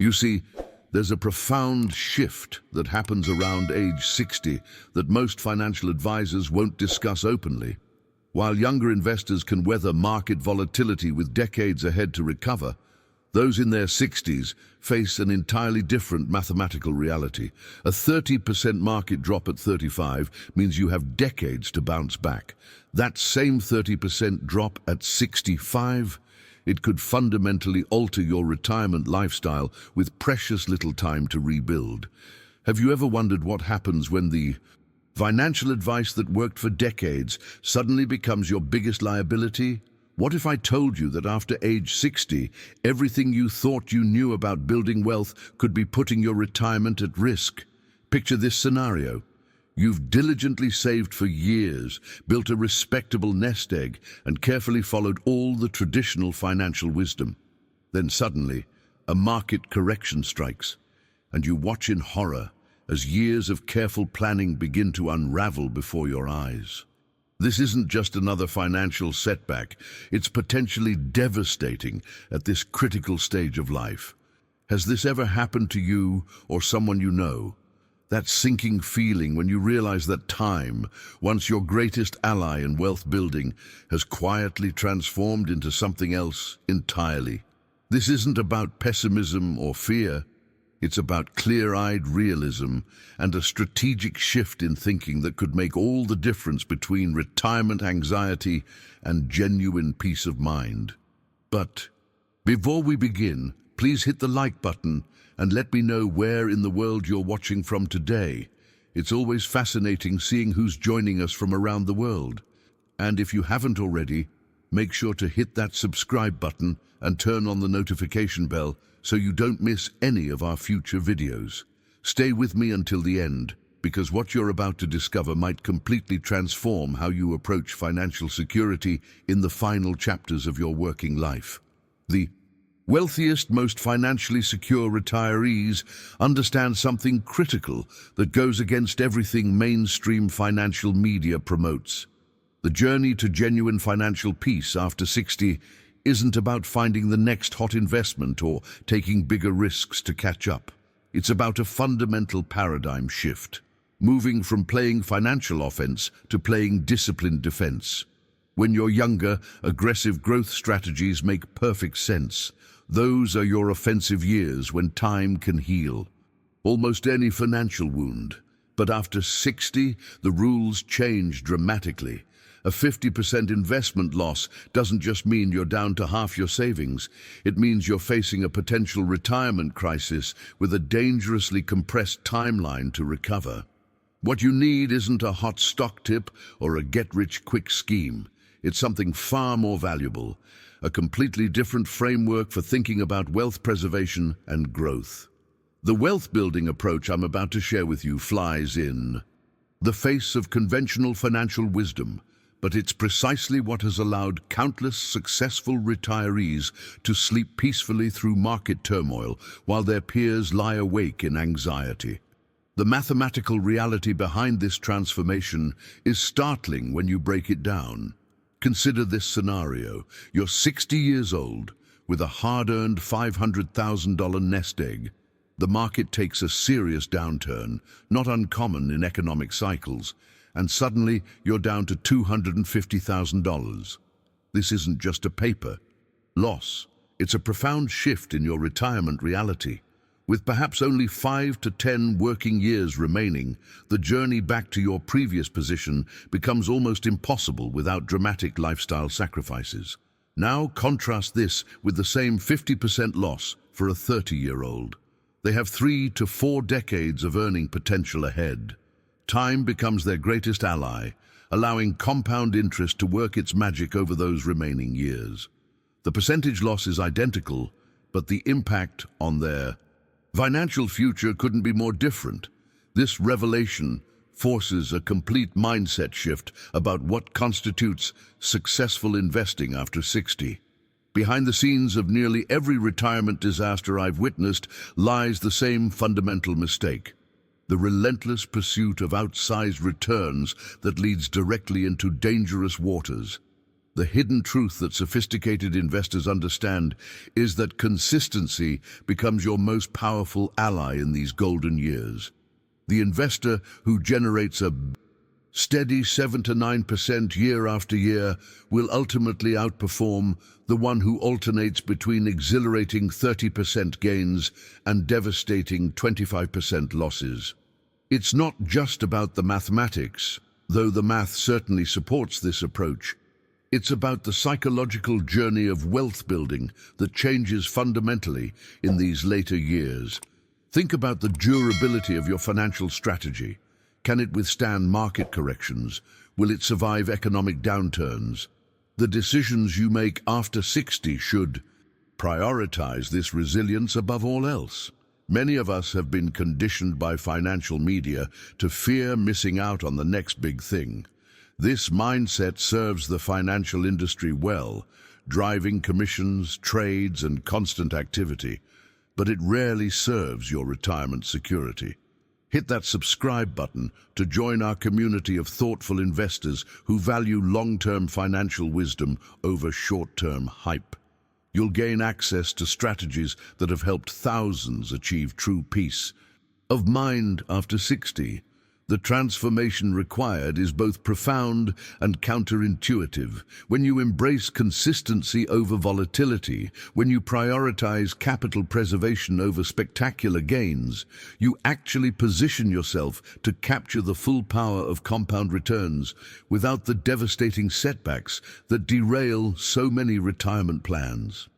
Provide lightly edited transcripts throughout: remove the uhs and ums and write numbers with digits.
You see, there's a profound shift that happens around age 60 that most financial advisors won't discuss openly. While younger investors can weather market volatility with decades ahead to recover, those in their 60s face an entirely different mathematical reality. A 30% market drop at 35 means you have decades to bounce back. That same 30% drop at 65, it could fundamentally alter your retirement lifestyle with precious little time to rebuild. Have you ever wondered what happens when the financial advice that worked for decades suddenly becomes your biggest liability? What if I told you that after age 60, everything you thought you knew about building wealth could be putting your retirement at risk? Picture this scenario. You've diligently saved for years, built a respectable nest egg, and carefully followed all the traditional financial wisdom. Then suddenly, a market correction strikes, and you watch in horror as years of careful planning begin to unravel before your eyes. This isn't just another financial setback, it's potentially devastating at this critical stage of life. Has this ever happened to you or someone you know? That sinking feeling when you realize that time, once your greatest ally in wealth building, has quietly transformed into something else entirely. This isn't about pessimism or fear. It's about clear-eyed realism and a strategic shift in thinking that could make all the difference between retirement anxiety and genuine peace of mind. But before we begin, please hit the like button and let me know where in the world you're watching from today. It's always fascinating seeing who's joining us from around the world. And if you haven't already, make sure to hit that subscribe button and turn on the notification bell so you don't miss any of our future videos. Stay with me until the end, because what you're about to discover might completely transform how you approach financial security in the final chapters of your working life. The wealthiest, most financially secure retirees understand something critical that goes against everything mainstream financial media promotes. The journey to genuine financial peace after 60 isn't about finding the next hot investment or taking bigger risks to catch up. It's about a fundamental paradigm shift, moving from playing financial offense to playing disciplined defense. When you're younger, aggressive growth strategies make perfect sense. Those are your offensive years when time can heal almost any financial wound. But after 60, the rules change dramatically. A 50% investment loss doesn't just mean you're down to half your savings. It means you're facing a potential retirement crisis with a dangerously compressed timeline to recover. What you need isn't a hot stock tip or a get-rich-quick scheme. It's something far more valuable, a completely different framework for thinking about wealth preservation and growth. The wealth-building approach I'm about to share with you flies in the face of conventional financial wisdom, but it's precisely what has allowed countless successful retirees to sleep peacefully through market turmoil while their peers lie awake in anxiety. The mathematical reality behind this transformation is startling when you break it down. Consider this scenario. You're 60 years old with a hard-earned $500,000 nest egg. The market takes a serious downturn, not uncommon in economic cycles, and suddenly you're down to $250,000. This isn't just a paper loss. It's a profound shift in your retirement reality. With perhaps only 5 to 10 working years remaining, the journey back to your previous position becomes almost impossible without dramatic lifestyle sacrifices. Now contrast this with the same 50% loss for a 30-year-old. They have 3 to 4 decades of earning potential ahead. Time becomes their greatest ally, allowing compound interest to work its magic over those remaining years. The percentage loss is identical, but the impact on their financial future couldn't be more different. This revelation forces a complete mindset shift about what constitutes successful investing after 60. Behind the scenes of nearly every retirement disaster I've witnessed lies the same fundamental mistake: the relentless pursuit of outsized returns that leads directly into dangerous waters. The hidden truth that sophisticated investors understand is that consistency becomes your most powerful ally in these golden years. The investor who generates a steady 7 to 9% year after year will ultimately outperform the one who alternates between exhilarating 30% gains and devastating 25% losses. It's not just about the mathematics, though the math certainly supports this approach. It's about the psychological journey of wealth building that changes fundamentally in these later years. Think about the durability of your financial strategy. Can it withstand market corrections? Will it survive economic downturns? The decisions you make after 60 should prioritize this resilience above all else. Many of us have been conditioned by financial media to fear missing out on the next big thing. This mindset serves the financial industry well, driving commissions, trades, and constant activity, but it rarely serves your retirement security. Hit that subscribe button to join our community of thoughtful investors who value long-term financial wisdom over short-term hype. You'll gain access to strategies that have helped thousands achieve true peace of mind after 60. The transformation required is both profound and counterintuitive. When you embrace consistency over volatility, when you prioritize capital preservation over spectacular gains, you actually position yourself to capture the full power of compound returns without the devastating setbacks that derail so many retirement plans.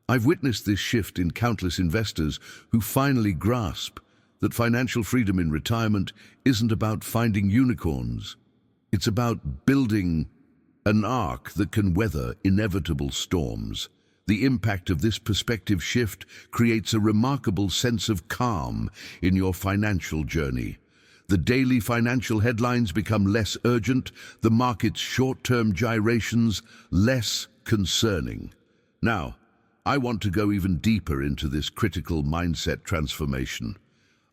I've witnessed this shift in countless investors who finally grasp that financial freedom in retirement isn't about finding unicorns. It's about building an ark that can weather inevitable storms. The impact of this perspective shift creates a remarkable sense of calm in your financial journey. The daily financial headlines become less urgent, the market's short-term gyrations less concerning. Now, I want to go even deeper into this critical mindset transformation.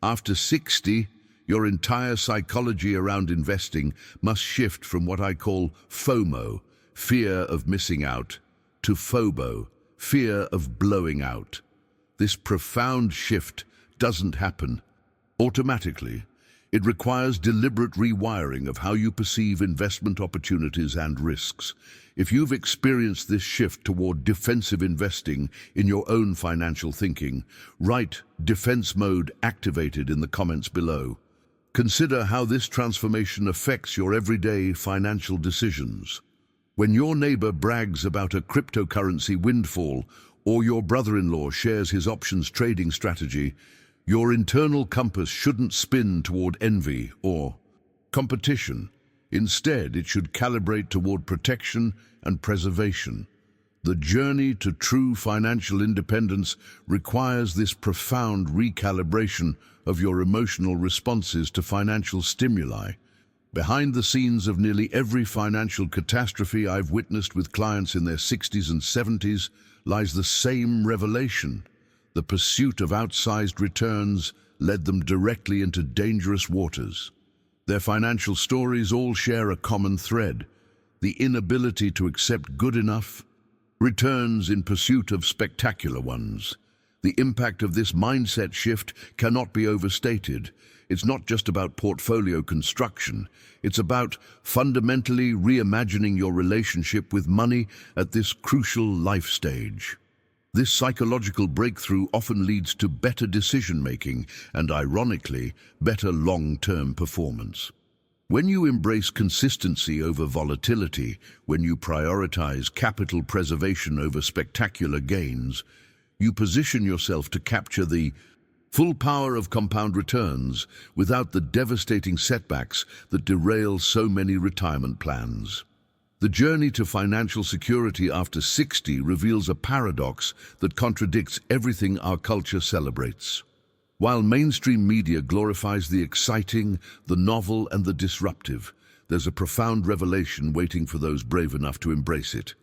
After 60, your entire psychology around investing must shift from what I call FOMO, fear of missing out, to FOBO, fear of blowing out. This profound shift doesn't happen automatically. It requires deliberate rewiring of how you perceive investment opportunities and risks. If you've experienced this shift toward defensive investing in your own financial thinking, write "defense mode activated" in the comments below. Consider how this transformation affects your everyday financial decisions. When your neighbor brags about a cryptocurrency windfall or your brother-in-law shares his options trading strategy, your internal compass shouldn't spin toward envy or competition. Instead, it should calibrate toward protection and preservation. The journey to true financial independence requires this profound recalibration of your emotional responses to financial stimuli. Behind the scenes of nearly every financial catastrophe I've witnessed with clients in their 60s and 70s lies the same revelation. The pursuit of outsized returns led them directly into dangerous waters. Their financial stories all share a common thread: the inability to accept good enough returns in pursuit of spectacular ones. The impact of this mindset shift cannot be overstated. It's not just about portfolio construction. It's about fundamentally reimagining your relationship with money at this crucial life stage. This psychological breakthrough often leads to better decision-making and, ironically, better long-term performance. When you embrace consistency over volatility, when you prioritize capital preservation over spectacular gains, you position yourself to capture the full power of compound returns without the devastating setbacks that derail so many retirement plans. The journey to financial security after 60 reveals a paradox that contradicts everything our culture celebrates. While mainstream media glorifies the exciting, the novel, and the disruptive, there's a profound revelation waiting for those brave enough to embrace it.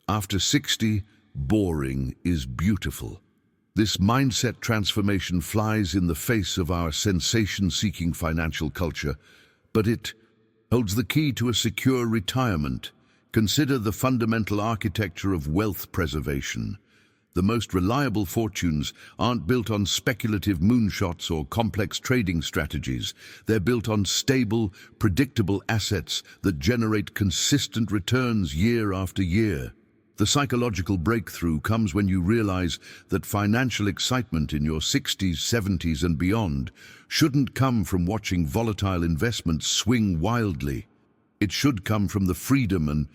After 60, boring is beautiful. This mindset transformation flies in the face of our sensation-seeking financial culture, but it holds the key to a secure retirement. Consider the fundamental architecture of wealth preservation. The most reliable fortunes aren't built on speculative moonshots or complex trading strategies. They're built on stable, predictable assets that generate consistent returns year after year. The psychological breakthrough comes when you realize that financial excitement in your 60s, 70s, and beyond shouldn't come from watching volatile investments swing wildly. It should come from the freedom and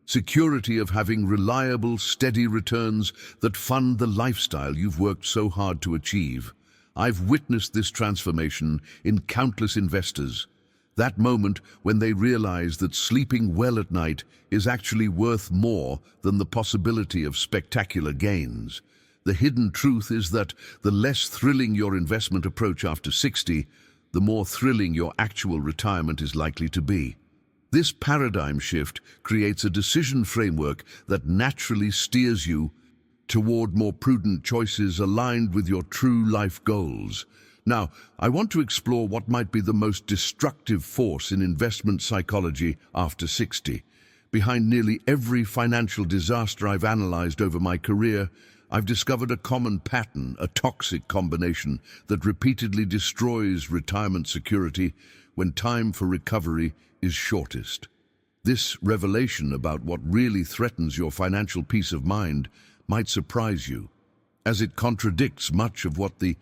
security of having reliable, steady returns that fund the lifestyle you've worked so hard to achieve. I've witnessed this transformation in countless investors. That moment when they realize that sleeping well at night is actually worth more than the possibility of spectacular gains. The hidden truth is that the less thrilling your investment approach after 60, the more thrilling your actual retirement is likely to be. This paradigm shift creates a decision framework that naturally steers you toward more prudent choices aligned with your true life goals. Now, I want to explore what might be the most destructive force in investment psychology after 60. Behind nearly every financial disaster I've analyzed over my career, I've discovered a common pattern, a toxic combination that repeatedly destroys retirement security when time for recovery is shortest. This revelation about what really threatens your financial peace of mind might surprise you, as it contradicts much of what the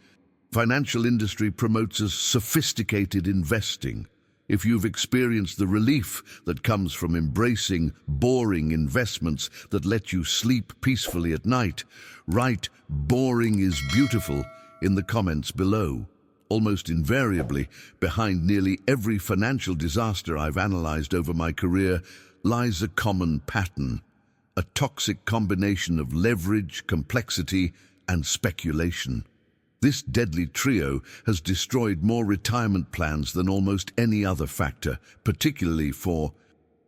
financial industry promotes as sophisticated investing. If you've experienced the relief that comes from embracing boring investments that let you sleep peacefully at night, write "boring is beautiful" in the comments below. Almost invariably, behind nearly every financial disaster I've analyzed over my career lies a common pattern, a toxic combination of leverage, complexity, and speculation. This deadly trio has destroyed more retirement plans than almost any other factor, particularly for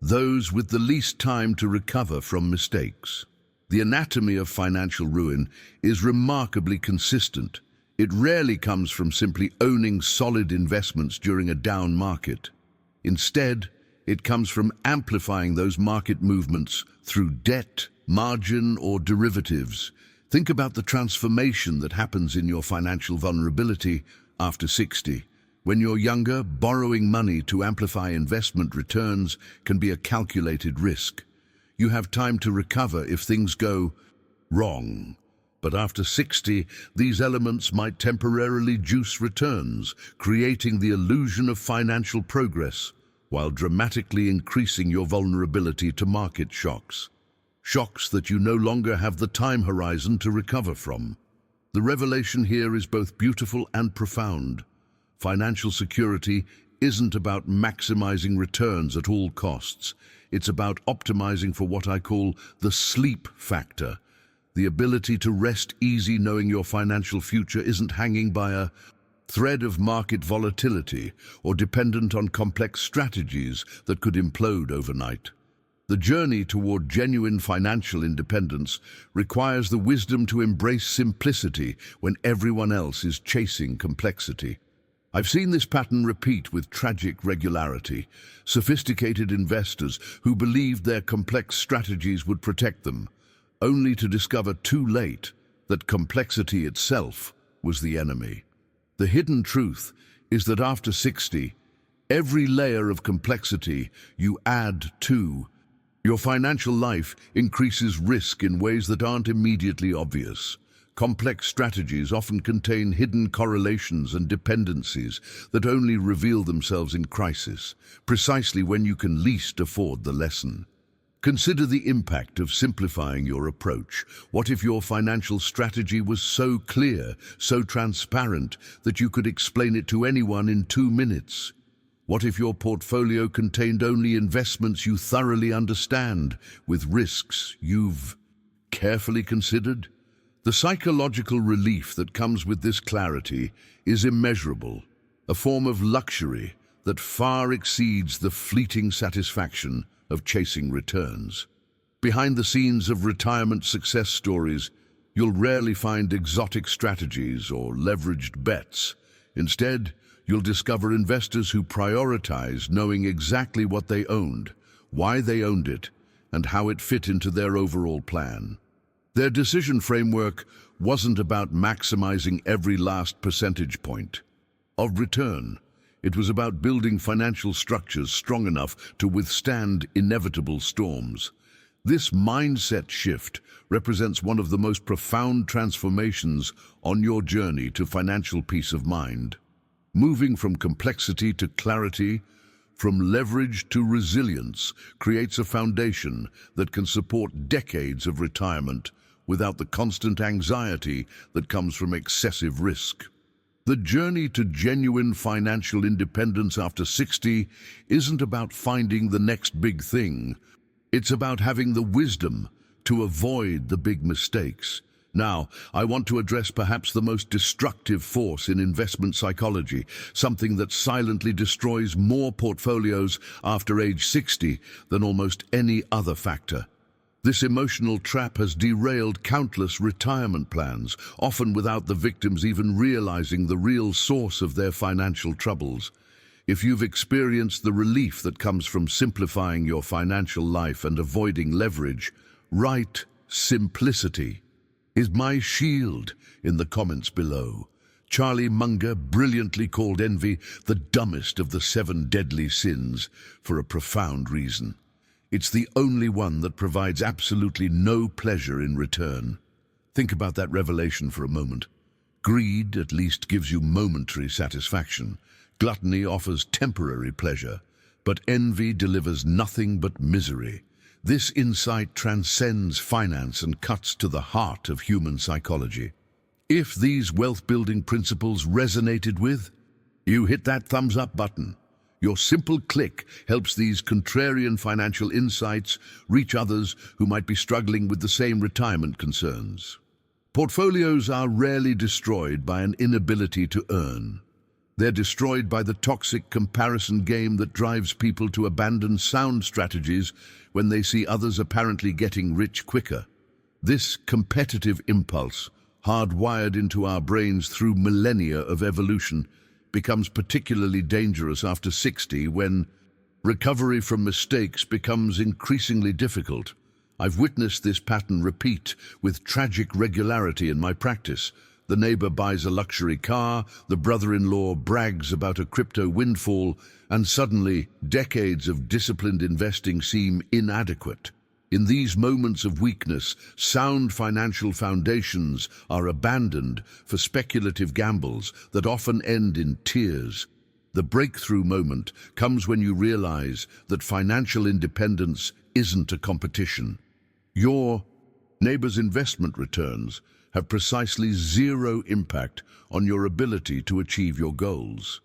those with the least time to recover from mistakes. The anatomy of financial ruin is remarkably consistent. It rarely comes from simply owning solid investments during a down market. Instead, it comes from amplifying those market movements through debt, margin, or derivatives. Think about the transformation that happens in your financial vulnerability after 60. When you're younger, borrowing money to amplify investment returns can be a calculated risk. You have time to recover if things go wrong. But after 60, these elements might temporarily juice returns, creating the illusion of financial progress, while dramatically increasing your vulnerability to market shocks. Shocks that you no longer have the time horizon to recover from. The revelation here is both beautiful and profound. Financial security isn't about maximizing returns at all costs. It's about optimizing for what I call the sleep factor. The ability to rest easy knowing your financial future isn't hanging by a thread of market volatility or dependent on complex strategies that could implode overnight. The journey toward genuine financial independence requires the wisdom to embrace simplicity when everyone else is chasing complexity. I've seen this pattern repeat with tragic regularity. Sophisticated investors who believed their complex strategies would protect them, only to discover too late that complexity itself was the enemy. The hidden truth is that after 60, every layer of complexity you add to your financial life increases risk in ways that aren't immediately obvious. Complex strategies often contain hidden correlations and dependencies that only reveal themselves in crisis, precisely when you can least afford the lesson. Consider the impact of simplifying your approach. What if your financial strategy was so clear, so transparent, that you could explain it to anyone in 2 minutes? What if your portfolio contained only investments you thoroughly understand, with risks you've carefully considered? The psychological relief that comes with this clarity is immeasurable, a form of luxury that far exceeds the fleeting satisfaction of chasing returns. Behind the scenes of retirement success stories, you'll rarely find exotic strategies or leveraged bets. Instead, you'll discover investors who prioritize knowing exactly what they owned, why they owned it, and how it fit into their overall plan. Their decision framework wasn't about maximizing every last percentage point of return. It was about building financial structures strong enough to withstand inevitable storms. This mindset shift represents one of the most profound transformations on your journey to financial peace of mind. Moving from complexity to clarity, from leverage to resilience, creates a foundation that can support decades of retirement without the constant anxiety that comes from excessive risk. The journey to genuine financial independence after 60 isn't about finding the next big thing. It's about having the wisdom to avoid the big mistakes. Now, I want to address perhaps the most destructive force in investment psychology, something that silently destroys more portfolios after age 60 than almost any other factor. This emotional trap has derailed countless retirement plans, often without the victims even realizing the real source of their financial troubles. If you've experienced the relief that comes from simplifying your financial life and avoiding leverage, write "simplicity is my shield" in the comments below. Charlie Munger brilliantly called envy the dumbest of the 7 deadly sins for a profound reason. It's the only one that provides absolutely no pleasure in return. Think about that revelation for a moment. Greed at least gives you momentary satisfaction. Gluttony offers temporary pleasure, but envy delivers nothing but misery. This insight transcends finance and cuts to the heart of human psychology. If these wealth-building principles resonated with you, hit that thumbs up button. Your simple click helps these contrarian financial insights reach others who might be struggling with the same retirement concerns. Portfolios are rarely destroyed by an inability to earn. They're destroyed by the toxic comparison game that drives people to abandon sound strategies when they see others apparently getting rich quicker. This competitive impulse, hardwired into our brains through millennia of evolution, becomes particularly dangerous after 60 when recovery from mistakes becomes increasingly difficult. I've witnessed this pattern repeat with tragic regularity in my practice. The neighbor buys a luxury car, the brother-in-law brags about a crypto windfall, and suddenly decades of disciplined investing seem inadequate. In these moments of weakness, sound financial foundations are abandoned for speculative gambles that often end in tears. The breakthrough moment comes when you realize that financial independence isn't a competition. Your neighbor's investment returns have precisely zero impact on your ability to achieve your goals.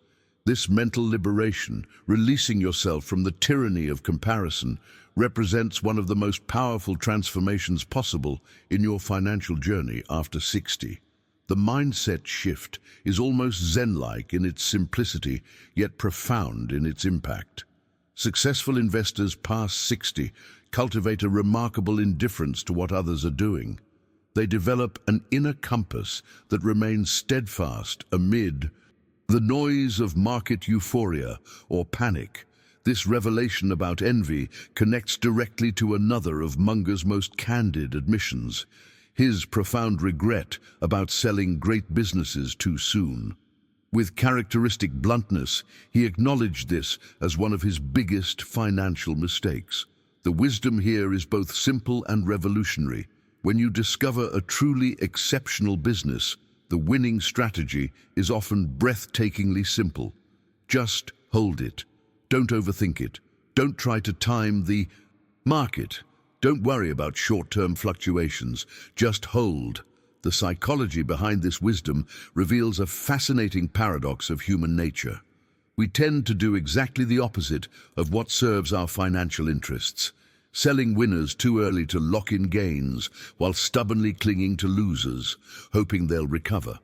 This mental liberation, releasing yourself from the tyranny of comparison, represents one of the most powerful transformations possible in your financial journey after 60. The mindset shift is almost Zen-like in its simplicity, yet profound in its impact. Successful investors past 60 cultivate a remarkable indifference to what others are doing. They develop an inner compass that remains steadfast amid the noise of market euphoria or panic. This revelation about envy connects directly to another of Munger's most candid admissions, his profound regret about selling great businesses too soon. With characteristic bluntness, he acknowledged this as one of his biggest financial mistakes. The wisdom here is both simple and revolutionary. When you discover a truly exceptional business, the winning strategy is often breathtakingly simple. Just hold it. Don't overthink it. Don't try to time the market. Don't worry about short-term fluctuations. Just hold. The psychology behind this wisdom reveals a fascinating paradox of human nature. We tend to do exactly the opposite of what serves our financial interests, selling winners too early to lock in gains while stubbornly clinging to losers, hoping they'll recover.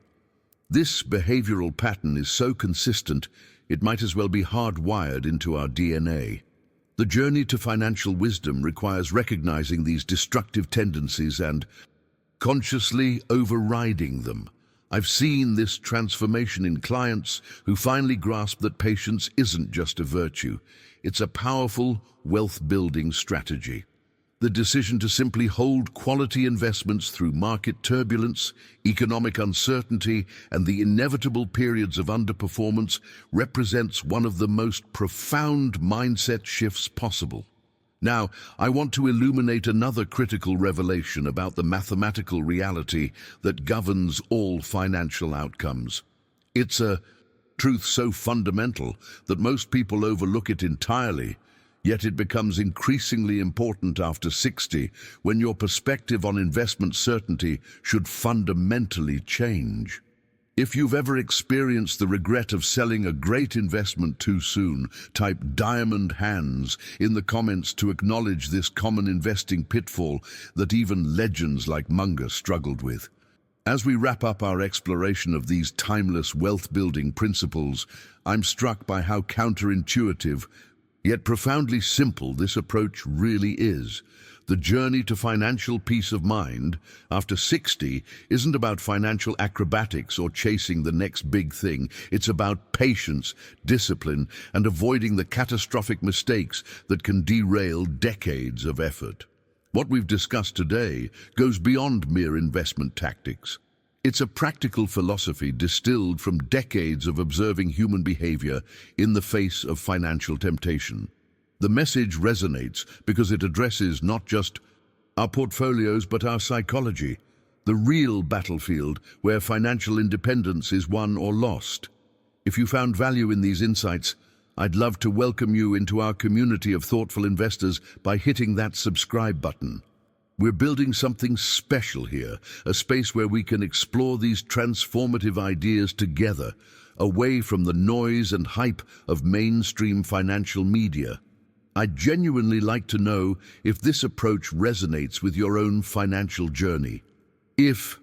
This behavioral pattern is so consistent, it might as well be hardwired into our DNA. The journey to financial wisdom requires recognizing these destructive tendencies and consciously overriding them. I've seen this transformation in clients who finally grasp that patience isn't just a virtue, it's a powerful wealth-building strategy. The decision to simply hold quality investments through market turbulence, economic uncertainty, and the inevitable periods of underperformance represents one of the most profound mindset shifts possible. Now, I want to illuminate another critical revelation about the mathematical reality that governs all financial outcomes. It's a truth so fundamental that most people overlook it entirely, yet it becomes increasingly important after 60, when your perspective on investment certainty should fundamentally change. If you've ever experienced the regret of selling a great investment too soon, type "diamond hands" in the comments to acknowledge this common investing pitfall that even legends like Munger struggled with. As we wrap up our exploration of these timeless wealth-building principles, I'm struck by how counterintuitive, yet profoundly simple this approach really is. The journey to financial peace of mind after 60 isn't about financial acrobatics or chasing the next big thing. It's about patience, discipline, and avoiding the catastrophic mistakes that can derail decades of effort. What we've discussed today goes beyond mere investment tactics. It's a practical philosophy distilled from decades of observing human behavior in the face of financial temptation. The message resonates because it addresses not just our portfolios but our psychology, the real battlefield where financial independence is won or lost. If you found value in these insights, I'd love to welcome you into our community of thoughtful investors by hitting that subscribe button. We're building something special here, a space where we can explore these transformative ideas together, away from the noise and hype of mainstream financial media. I'd genuinely like to know if this approach resonates with your own financial journey. If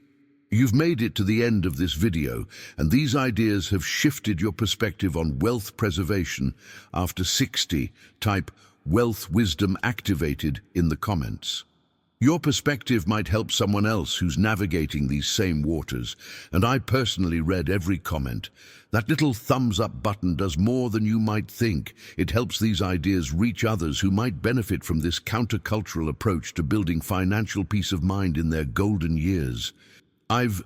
you've made it to the end of this video and these ideas have shifted your perspective on wealth preservation after 60, type "wealth wisdom activated" in the comments. Your perspective might help someone else who's navigating these same waters, and I personally read every comment. That little thumbs up button does more than you might think. It helps these ideas reach others who might benefit from this countercultural approach to building financial peace of mind in their golden years. I've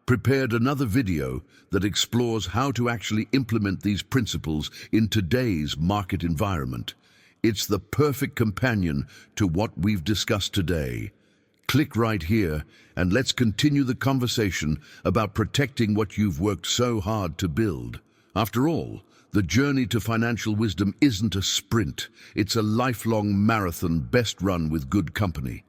prepared another video that explores how to actually implement these principles in today's market environment. It's the perfect companion to what we've discussed today. Click right here and let's continue the conversation about protecting what you've worked so hard to build. After all, the journey to financial wisdom isn't a sprint. It's a lifelong marathon best run with good company.